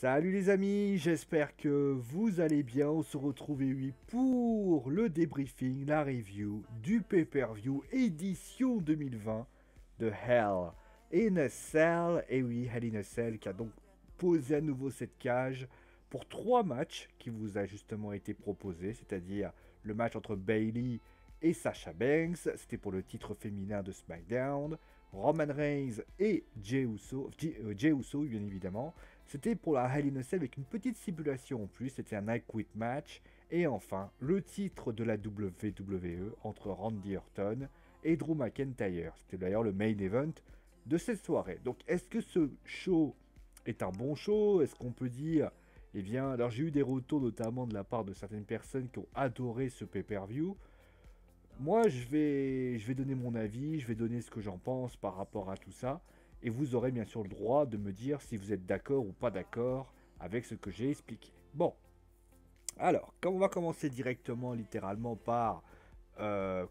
Salut les amis, j'espère que vous allez bien. On se retrouve oui pour le débriefing, la review du pay-per-view édition 2020 de Hell in a Cell. Et oui, Hell in a Cell qui a donc posé à nouveau cette cage pour 3 matchs qui vous a justement été proposé, c'est-à-dire le match entre Bayley et Sasha Banks, c'était pour le titre féminin de SmackDown, Roman Reigns et Jey Uso bien évidemment. C'était pour la Hell in a Cell avec une petite stipulation en plus, c'était un I Quit match. Et enfin, le titre de la WWE entre Randy Orton et Drew McIntyre. C'était d'ailleurs le main event de cette soirée. Donc est-ce que ce show est un bon show? Est-ce qu'on peut dire... Eh bien, alors j'ai eu des retours notamment de la part de certaines personnes qui ont adoré ce pay-per-view. Moi, je vais donner mon avis, je vais donner ce que j'en pense par rapport à tout ça. Et vous aurez bien sûr le droit de me dire si vous êtes d'accord ou pas d'accord avec ce que j'ai expliqué. Bon, alors, on va commencer directement, littéralement, par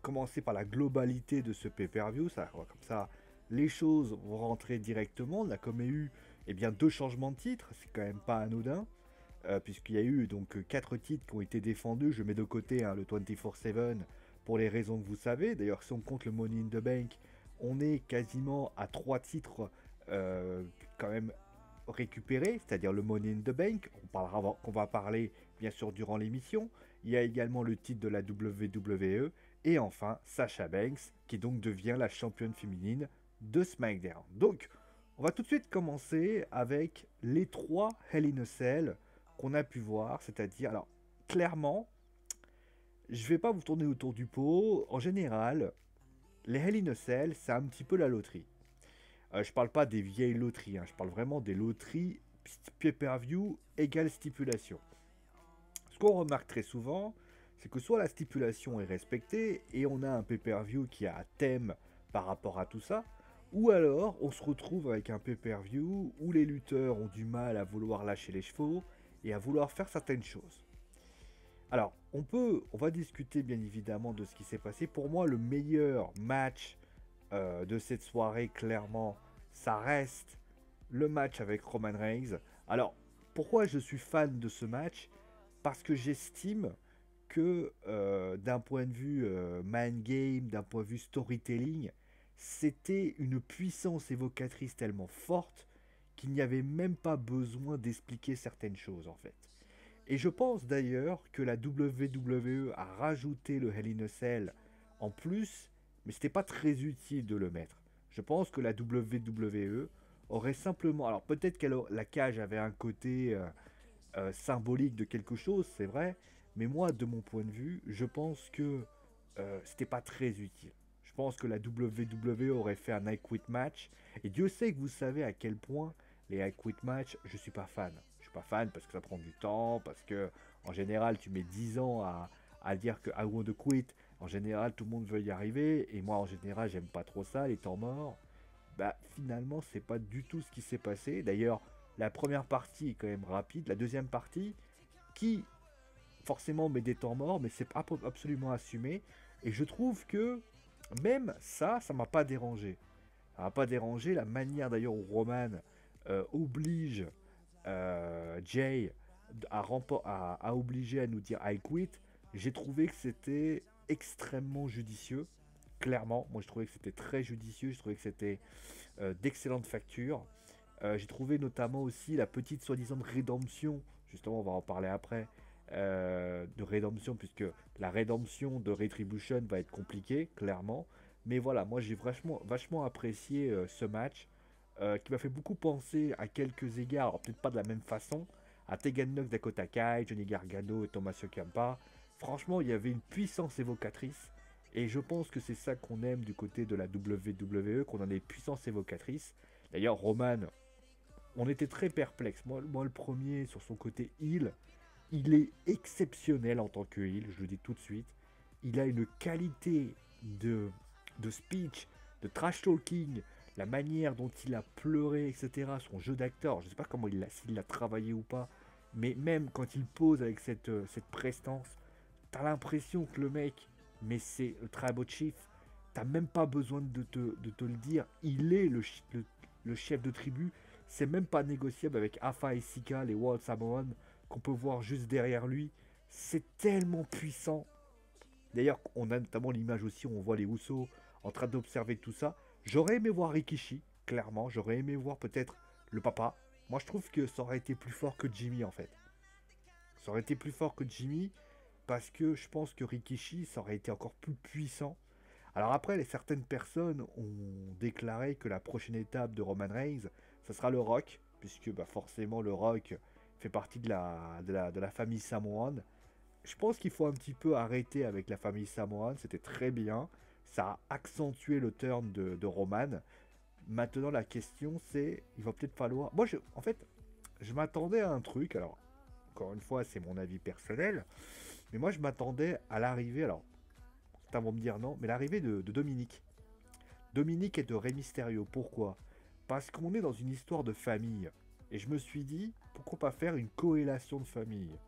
commencer par la globalité de ce pay-per-view. Comme ça, les choses vont rentrer directement. On a comme eu bien, 2 changements de titre, c'est quand même pas anodin. Puisqu'il y a eu donc 4 titres qui ont été défendus. Je mets de côté le 24/7 pour les raisons que vous savez. D'ailleurs, si on compte le Money in the Bank, on est quasiment à 3 titres quand même récupérés, c'est-à-dire le Money in the Bank, qu'on va parler bien sûr durant l'émission. Il y a également le titre de la WWE et enfin Sasha Banks qui donc devient la championne féminine de SmackDown. Donc, on va tout de suite commencer avec les 3 Hell in a Cell qu'on a pu voir, c'est-à-dire, alors, clairement, je vais pas vous tourner autour du pot. En général, les Hell in a Cell, c'est un petit peu la loterie. Je parle pas des vieilles loteries, hein, je parle vraiment des loteries pay-per-view égale stipulation. Ce qu'on remarque très souvent, c'est que soit la stipulation est respectée et on a un pay-per-view qui a un thème par rapport à tout ça, ou alors on se retrouve avec un pay-per-view où les lutteurs ont du mal à vouloir lâcher les chevaux et à vouloir faire certaines choses. Alors, on va discuter bien évidemment de ce qui s'est passé. Pour moi, le meilleur match de cette soirée, clairement, ça reste le match avec Roman Reigns. Alors, pourquoi je suis fan de ce match? Parce que j'estime que d'un point de vue mind game, d'un point de vue storytelling, c'était une puissance évocatrice tellement forte qu'il n'y avait même pas besoin d'expliquer certaines choses en fait. Et je pense d'ailleurs que la WWE a rajouté le Hell in a Cell en plus, mais c'était pas très utile de le mettre. Je pense que la WWE aurait simplement... Alors peut-être que la cage avait un côté symbolique de quelque chose, c'est vrai, mais moi, de mon point de vue, je pense que c'était pas très utile. Je pense que la WWE aurait fait un I Quit match, et Dieu sait que vous savez à quel point les I Quit match, je suis pas fan. Je suis pas fan parce que ça prend du temps, parce que en général, tu mets 10 ans à dire que I want to quit. En général, tout le monde veut y arriver, et moi, en général, j'aime pas trop ça, les temps morts. Bah, finalement, c'est pas du tout ce qui s'est passé. D'ailleurs, la première partie est quand même rapide. La deuxième partie, qui forcément met des temps morts, mais c'est pas absolument assumé. Et je trouve que même ça, ça m'a pas dérangé. Ça m'a pas dérangé. La manière d'ailleurs où Roman oblige Jay à obliger à nous dire I quit, j'ai trouvé que c'était extrêmement judicieux. Clairement, moi je trouvais que c'était très judicieux, je trouvais que c'était d'excellente facture. J'ai trouvé notamment aussi la petite soi-disant rédemption, justement on va en parler après, de rédemption, puisque la rédemption de Retribution va être compliquée, clairement. Mais voilà, moi j'ai vachement apprécié ce match, qui m'a fait beaucoup penser à quelques égards, alors peut-être pas de la même façon, à Tegan Nox, Dakota Kai, Johnny Gargano et Tommaso Ciampa. Franchement, il y avait une puissance évocatrice. Et je pense que c'est ça qu'on aime du côté de la WWE, qu'on a des puissances évocatrices. D'ailleurs, Roman, on était très perplexe. Moi, le premier, sur son côté heel, il est exceptionnel en tant que heel, je le dis tout de suite. Il a une qualité de speech, de trash talking, la manière dont il a pleuré, etc. Son jeu d'acteur, je ne sais pas comment s'il l'a travaillé ou pas, mais même quand il pose avec cette prestance, t'as l'impression que le mec, mais c'est le Tribal Chief, t'as même pas besoin de te le dire, il est le chef de tribu, C'est même pas négociable avec Afa et Sika, les World Samoan, qu'on peut voir juste derrière lui. C'est tellement puissant. D'ailleurs, on a notamment l'image aussi où on voit les Usos en train d'observer tout ça. J'aurais aimé voir Rikishi, clairement. J'aurais aimé voir peut-être le papa. Moi, je trouve que ça aurait été plus fort que Jimmy, en fait. Ça aurait été plus fort que Jimmy parce que je pense que Rikishi, ça aurait été encore plus puissant. Alors après, certaines personnes ont déclaré que la prochaine étape de Roman Reigns, ça sera le Rock, puisque bah, forcément le Rock fait partie de la famille Samoan. Je pense qu'il faut un petit peu arrêter avec la famille Samoan, c'était très bien. Ça a accentué le turn de Roman. Maintenant, la question c'est, il va peut-être falloir... Moi, en fait, je m'attendais à un truc, alors, encore une fois, c'est mon avis personnel, mais moi, je m'attendais à l'arrivée, alors, certains vont me dire non, mais l'arrivée de Dominique. Dominique et de Rey Mysterio, pourquoi? Parce qu'on est dans une histoire de famille. Et je me suis dit, pourquoi pas faire une corrélation de famille?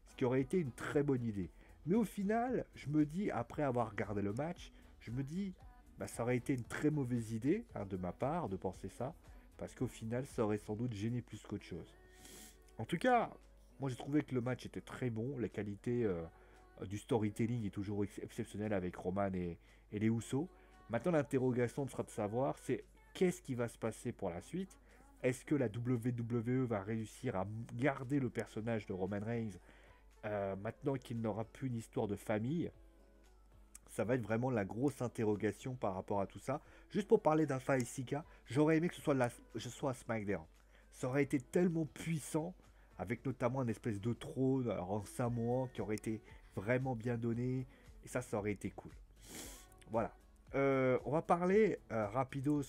Ce qui aurait été une très bonne idée. Mais au final, je me dis, après avoir regardé le match, je me dis, bah, ça aurait été une très mauvaise idée hein, de ma part de penser ça, parce qu'au final, ça aurait sans doute gêné plus qu'autre chose. En tout cas, moi j'ai trouvé que le match était très bon, la qualité du storytelling est toujours exceptionnelle avec Roman et les Usos. Maintenant, l'interrogation sera de savoir, c'est qu'est-ce qui va se passer pour la suite? Est-ce que la WWE va réussir à garder le personnage de Roman Reigns maintenant qu'il n'aura plus une histoire de famille? Ça va être vraiment la grosse interrogation par rapport à tout ça. Juste pour parler d'Alpha et Sika, j'aurais aimé que ce soit à SmackDown. Ça aurait été tellement puissant, avec notamment un espèce de trône en samoan qui aurait été vraiment bien donné. Et ça aurait été cool. Voilà. On va parler rapidos.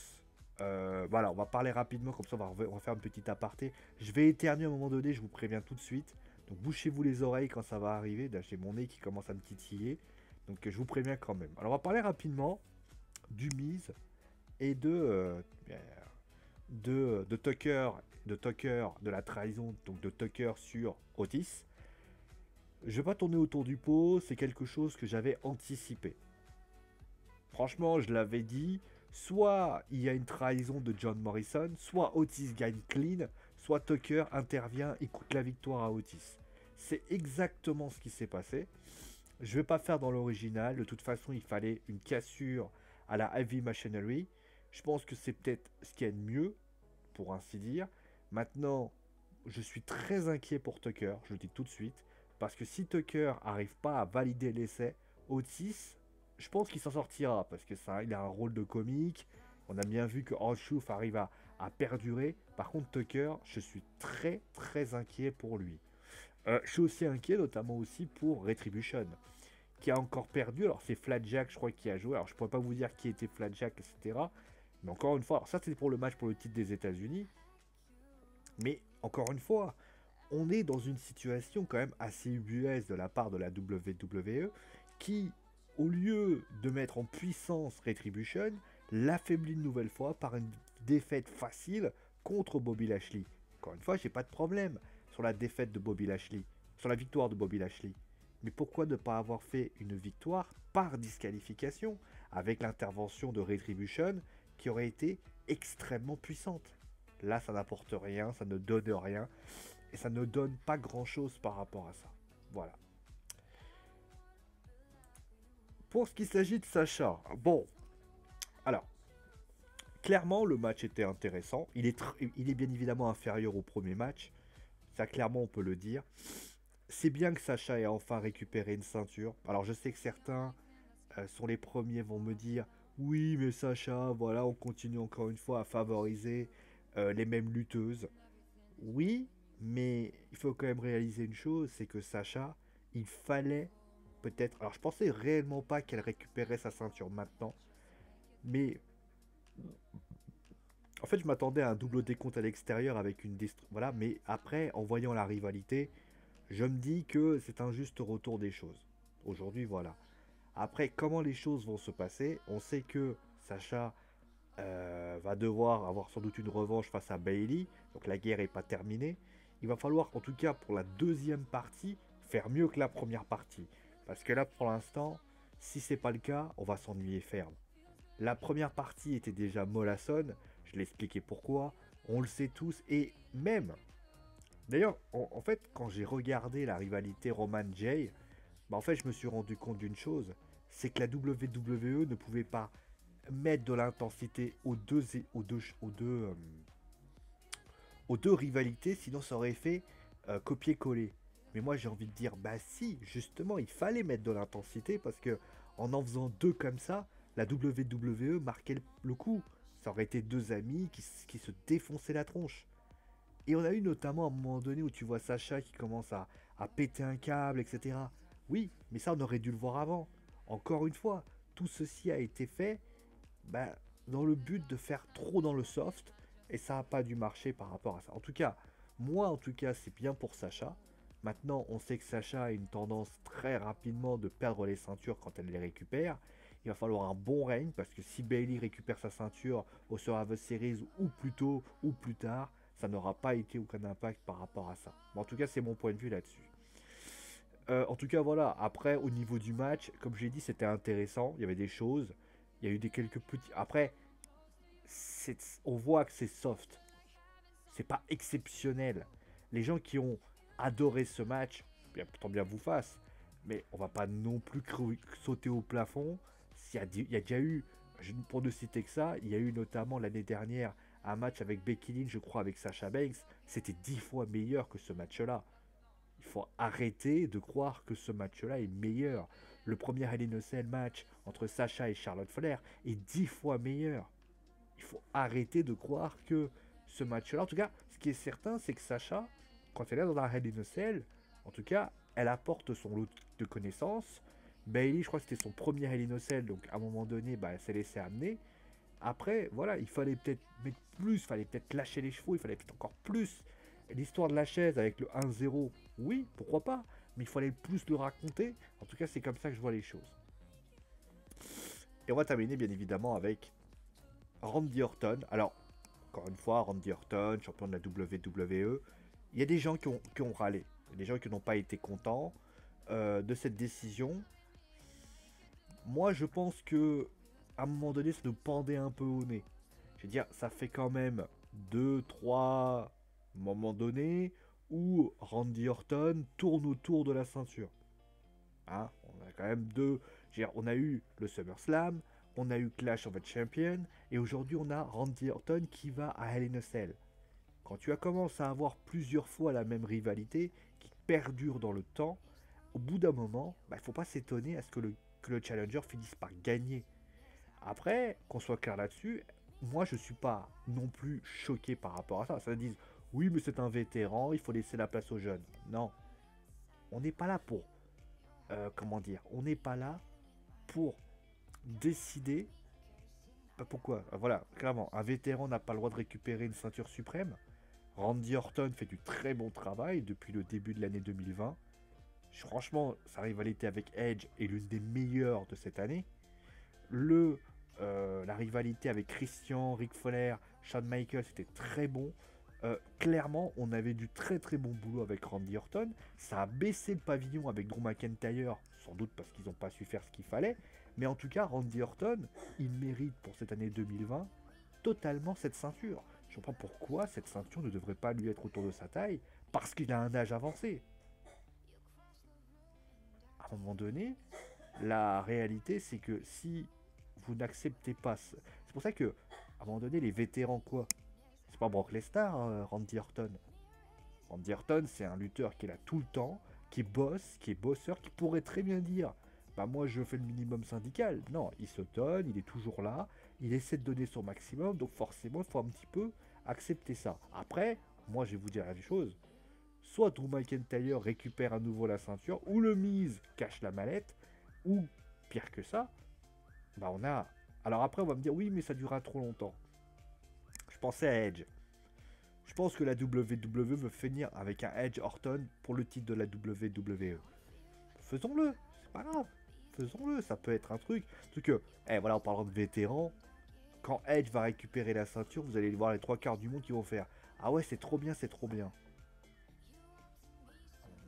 Voilà, on va parler rapidement, comme ça on va faire un petit aparté. Je vais éternuer à un moment donné, je vous préviens tout de suite. Donc bouchez-vous les oreilles quand ça va arriver. Là, j'ai mon nez qui commence à me titiller. Donc je vous préviens quand même. Alors on va parler rapidement du Miz et de Tucker, de la trahison donc de Tucker sur Otis. Je vais pas tourner autour du pot, c'est quelque chose que j'avais anticipé. Franchement, je l'avais dit, soit il y a une trahison de John Morrison, soit Otis gagne clean, soit Tucker intervient et coûte la victoire à Otis. C'est exactement ce qui s'est passé. Je vais pas faire dans l'original, de toute façon il fallait une cassure à la Heavy Machinery. Je pense que c'est peut-être ce qu'il y a de mieux, pour ainsi dire. Maintenant, je suis très inquiet pour Tucker, je le dis tout de suite, parce que si Tucker arrive pas à valider l'essai, Otis, je pense qu'il s'en sortira, parce que ça, il a un rôle de comique. On a bien vu que Orshuf arrive à perdurer. Par contre, Tucker, je suis très très inquiet pour lui. Je suis aussi inquiet, notamment aussi pour Retribution, qui a encore perdu. Alors, c'est Flatjack, je crois, qui a joué. Alors, je pourrais pas vous dire qui était Flatjack, etc. Mais encore une fois, alors ça, c'est pour le match pour le titre des États-Unis. Mais encore une fois, on est dans une situation quand même assez ubuesque de la part de la WWE qui, au lieu de mettre en puissance Retribution, l'affaiblit une nouvelle fois par une défaite facile contre Bobby Lashley. Encore une fois, j'ai pas de problème sur la défaite de Bobby Lashley, sur la victoire de Bobby Lashley. Mais pourquoi ne pas avoir fait une victoire par disqualification avec l'intervention de Retribution qui aurait été extrêmement puissante? Là, ça n'apporte rien, ça ne donne rien et ça ne donne pas grand-chose par rapport à ça. Voilà. Pour ce qui s'agit de Sacha, bon, alors, clairement, le match était intéressant. Il est bien évidemment inférieur au premier match. Ça, clairement, on peut le dire. C'est bien que Sacha ait enfin récupéré une ceinture. Alors, je sais que certains sont les premiers vont me dire oui, mais Sacha, voilà, on continue encore une fois à favoriser les mêmes lutteuses. Oui, mais il faut quand même réaliser une chose, c'est que Sacha, il fallait peut-être... Alors, je pensais réellement pas qu'elle récupérait sa ceinture maintenant, mais en fait, je m'attendais à un double décompte à l'extérieur avec une... Voilà, mais après, en voyant la rivalité, je me dis que c'est un juste retour des choses. Aujourd'hui, voilà. Après, comment les choses vont se passer, on sait que Sacha va devoir avoir sans doute une revanche face à Bayley, donc la guerre n'est pas terminée. Il va falloir, en tout cas pour la deuxième partie, faire mieux que la première partie. Parce que là, pour l'instant, si c'est pas le cas, on va s'ennuyer ferme. La première partie était déjà mollassonne, je l'ai expliqué pourquoi. On le sait tous. Et même, d'ailleurs, en fait, quand j'ai regardé la rivalité Roman-Jay, bah en fait, je me suis rendu compte d'une chose, c'est que la WWE ne pouvait pas mettre de l'intensité aux deux rivalités, sinon ça aurait fait copier-coller. Mais moi j'ai envie de dire, bah si, justement, il fallait mettre de l'intensité parce que en faisant deux comme ça, la WWE marquait le coup. Ça aurait été deux amis qui se défonçaient la tronche. Et on a eu notamment un moment donné où tu vois Sacha qui commence à péter un câble, etc. Oui, mais ça on aurait dû le voir avant. Encore une fois, tout ceci a été fait bah, dans le but de faire trop dans le soft, et ça n'a pas dû marcher par rapport à ça. En tout cas, moi en tout cas, c'est bien pour Sacha. Maintenant, on sait que Sacha a une tendance très rapidement de perdre les ceintures quand elle les récupère. Il va falloir un bon règne parce que si Bayley récupère sa ceinture au Survivor Series ou plus tôt ou plus tard, ça n'aura pas été aucun impact par rapport à ça. Bon, en tout cas, c'est mon point de vue là-dessus. En tout cas, voilà. Après, au niveau du match, comme j'ai dit, c'était intéressant. Il y avait des choses. Il y a eu des quelques petits. Après, on voit que c'est soft. C'est pas exceptionnel. Les gens qui ont adoré ce match, bien, tant bien vous fasse. Mais on va pas non plus sauter au plafond. Il y a déjà eu, pour ne citer que ça, il y a eu notamment l'année dernière un match avec Becky Lynch, je crois, avec Sasha Banks. C'était 10 fois meilleur que ce match-là. Il faut arrêter de croire que ce match-là est meilleur. Le premier Hell in a Cell match entre Sasha et Charlotte Flair est 10 fois meilleur. Il faut arrêter de croire que ce match-là... En tout cas, ce qui est certain, c'est que Sasha, quand elle est dans un Hell in a Cell, en tout cas, elle apporte son lot de connaissances. Bayley, je crois que c'était son premier Hell in a Cell, donc à un moment donné, bah, elle s'est laissée amener. Après, voilà, il fallait peut-être mettre plus, il fallait peut-être lâcher les chevaux, il fallait peut-être encore plus. L'histoire de la chaise avec le 1-0, oui, pourquoi pas, mais il fallait plus le raconter. En tout cas, c'est comme ça que je vois les choses. Et on va terminer bien évidemment avec Randy Orton. Alors, encore une fois, Randy Orton, champion de la WWE. Il y a des gens qui ont râlé. Il y a des gens qui n'ont pas été contents de cette décision. Moi, je pense que à un moment donné, ça nous pendait un peu au nez. Je veux dire, ça fait quand même 2, 3 moments donnés où Randy Orton tourne autour de la ceinture. Hein, on a quand même deux. On a eu le SummerSlam, on a eu Clash of the Champions, et aujourd'hui on a Randy Orton qui va à Hell in a Cell. Quand tu as commencé à avoir plusieurs fois la même rivalité qui perdure dans le temps, au bout d'un moment, il ne faut pas s'étonner à ce que le challenger finisse par gagner. Après, qu'on soit clair là-dessus, moi je suis pas non plus choqué par rapport à ça. Ça dit, oui mais c'est un vétéran, il faut laisser la place aux jeunes. Non, on n'est pas là pour, comment dire, on n'est pas là pour décider. Pourquoi? Voilà, clairement, un vétéran n'a pas le droit de récupérer une ceinture suprême. Randy Orton fait du très bon travail depuis le début de l'année 2020. Franchement, sa rivalité avec Edge est l'une des meilleures de cette année. La rivalité avec Christian, Ric Flair, Shawn Michaels, c'était très bon. Clairement, on avait du très très bon boulot avec Randy Orton. Ça a baissé le pavillon avec Drew McIntyre, sans doute parce qu'ils n'ont pas su faire ce qu'il fallait. Mais en tout cas, Randy Orton, il mérite pour cette année 2020 totalement cette ceinture. Je comprends pourquoi cette ceinture ne devrait pas lui être autour de sa taille, parce qu'il a un âge avancé. À un moment donné, la réalité, c'est que si vous n'acceptez pas... C'est pour ça que, à un moment donné, les vétérans, quoi, c'est pas Brock Lesnar, Randy Orton. Randy Orton, c'est un lutteur qui est là tout le temps, qui bosse, qui est bosseur, qui pourrait très bien dire bah moi je fais le minimum syndical. Non, il se donne, il est toujours là, il essaie de donner son maximum, donc forcément il faut un petit peu accepter ça. Après, moi je vais vous dire la chose, soit Drew McIntyre récupère à nouveau la ceinture, ou le Miz cache la mallette, ou pire que ça, bah on a... Alors après on va me dire oui mais ça durera trop longtemps. Je pensais à Edge. Je pense que la WWE veut finir avec un Edge Orton pour le titre de la WWE. Faisons-le, c'est pas grave. Faisons-le, ça peut être un truc. Parce que, voilà, en parlant de vétérans, quand Edge va récupérer la ceinture, vous allez voir les 3 quarts du monde qui vont faire ah ouais, c'est trop bien, c'est trop bien.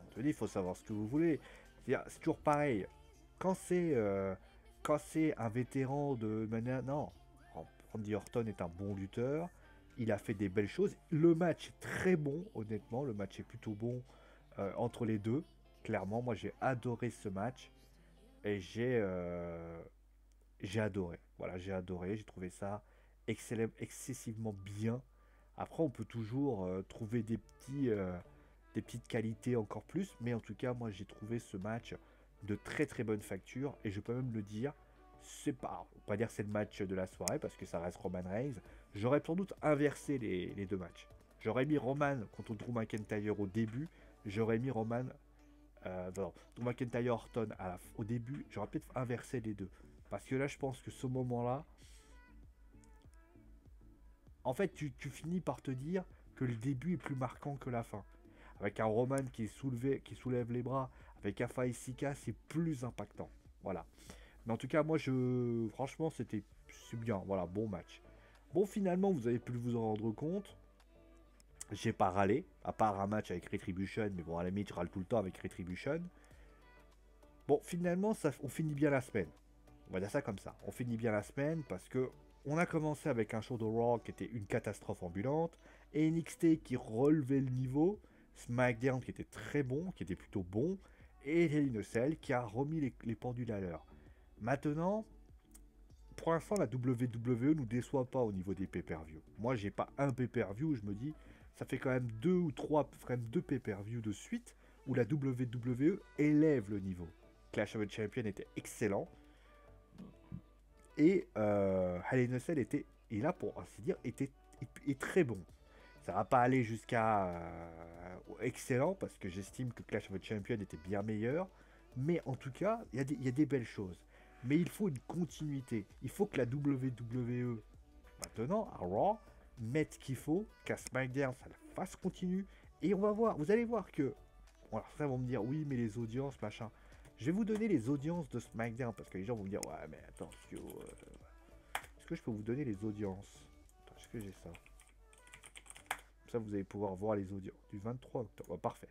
Je te dis, il faut savoir ce que vous voulez. C'est toujours pareil. Quand c'est un vétéran de manière. Non, Randy Orton est un bon lutteur. il a fait des belles choses. Le match est très bon, honnêtement. Le match est plutôt bon entre les deux. Clairement, moi j'ai adoré ce match. Et j'ai adoré. Voilà, j'ai adoré. J'ai trouvé ça excellent, excessivement bien. Après, on peut toujours trouver des petites qualités encore plus. Mais en tout cas, moi j'ai trouvé ce match de très très bonne facture. Et je peux même le dire, c'est pas, on va pas dire que c'est le match de la soirée parce que ça reste Roman Reigns. J'aurais sans doute inversé les deux matchs. J'aurais mis Roman contre Drew McIntyre au début. J'aurais mis Roman Drew McIntyre Orton au début. J'aurais peut-être inversé les deux. Parce que là, je pense que ce moment-là, en fait, tu finis par te dire que le début est plus marquant que la fin. Avec un Roman qui soulève les bras, avec Afa et Sika, c'est plus impactant. Voilà. Mais en tout cas, moi, franchement, c'est bien. Voilà, bon match. Bon, finalement, vous avez pu vous en rendre compte. J'ai pas râlé, à part un match avec Retribution, mais bon, à la limite, je râle tout le temps avec Retribution. Bon, finalement, on finit bien la semaine. On va dire ça comme ça. On finit bien la semaine parce que on a commencé avec un show de Raw qui était une catastrophe ambulante, et NXT qui relevait le niveau, SmackDown qui était très bon, qui était plutôt bon, et Hell in a Cell qui a remis les pendules à l'heure. Maintenant, pour l'instant, la WWE nous déçoit pas au niveau des pay-per-view. Moi, j'ai pas un pay-per-view, je me dis, ça fait quand même deux pay-per-view de suite où la WWE élève le niveau. Clash of the Champions était excellent. Et Hell in a Cell était, et là pour ainsi dire, est très bon. Ça va pas aller jusqu'à excellent parce que j'estime que Clash of the Champions était bien meilleur. Mais en tout cas, il y a des belles choses. Mais il faut une continuité. Il faut que la WWE, maintenant, à Raw, mette ce qu'il faut, qu'à SmackDown, ça la fasse continue. Et on va voir, vous allez voir que... Bon, alors ça, vont me dire, oui, mais les audiences, machin. Je vais vous donner les audiences de SmackDown, parce que les gens vont me dire, ouais, mais attention, est-ce que je peux vous donner les audiences? Attends, est-ce que j'ai ça? Comme ça, vous allez pouvoir voir les audiences du 23 octobre. Oh, parfait.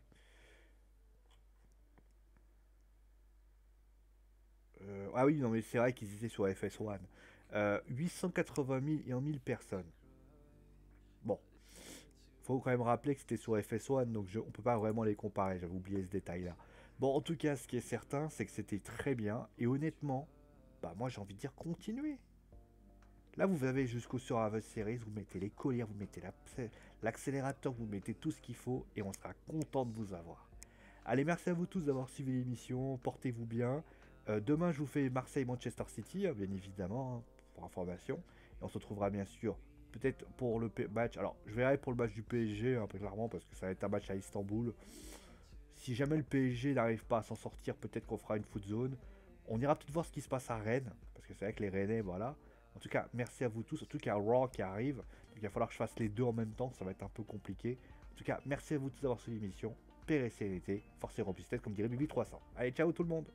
Ah oui, non, mais c'est vrai qu'ils étaient sur FS1. 880 000 et 1 000 personnes. Bon, faut quand même rappeler que c'était sur FS1, donc on peut pas vraiment les comparer. J'avais oublié ce détail-là. Bon, en tout cas, ce qui est certain, c'est que c'était très bien. Et honnêtement, bah moi j'ai envie de dire continuez. Là, vous avez jusqu'au Survivor Series, vous mettez les colliers, vous mettez l'accélérateur, vous mettez tout ce qu'il faut et on sera content de vous avoir. Allez, merci à vous tous d'avoir suivi l'émission, portez-vous bien. Demain, je vous fais Marseille-Manchester City, hein, bien évidemment, hein, pour information. Et on se retrouvera bien sûr, peut-être pour le match. Alors, je verrai pour le match du PSG, hein, très clairement, parce que ça va être un match à Istanbul. Si jamais le PSG n'arrive pas à s'en sortir, peut-être qu'on fera une foot zone. On ira peut-être voir ce qui se passe à Rennes, parce que c'est vrai que les Rennais, voilà. En tout cas, merci à vous tous. En tout cas, Raw qui arrive. Donc, il va falloir que je fasse les deux en même temps, ça va être un peu compliqué. En tout cas, merci à vous tous d'avoir suivi l'émission. Paix et sérénité, force et remplissez, comme dirait Bibi 300. Allez, ciao tout le monde!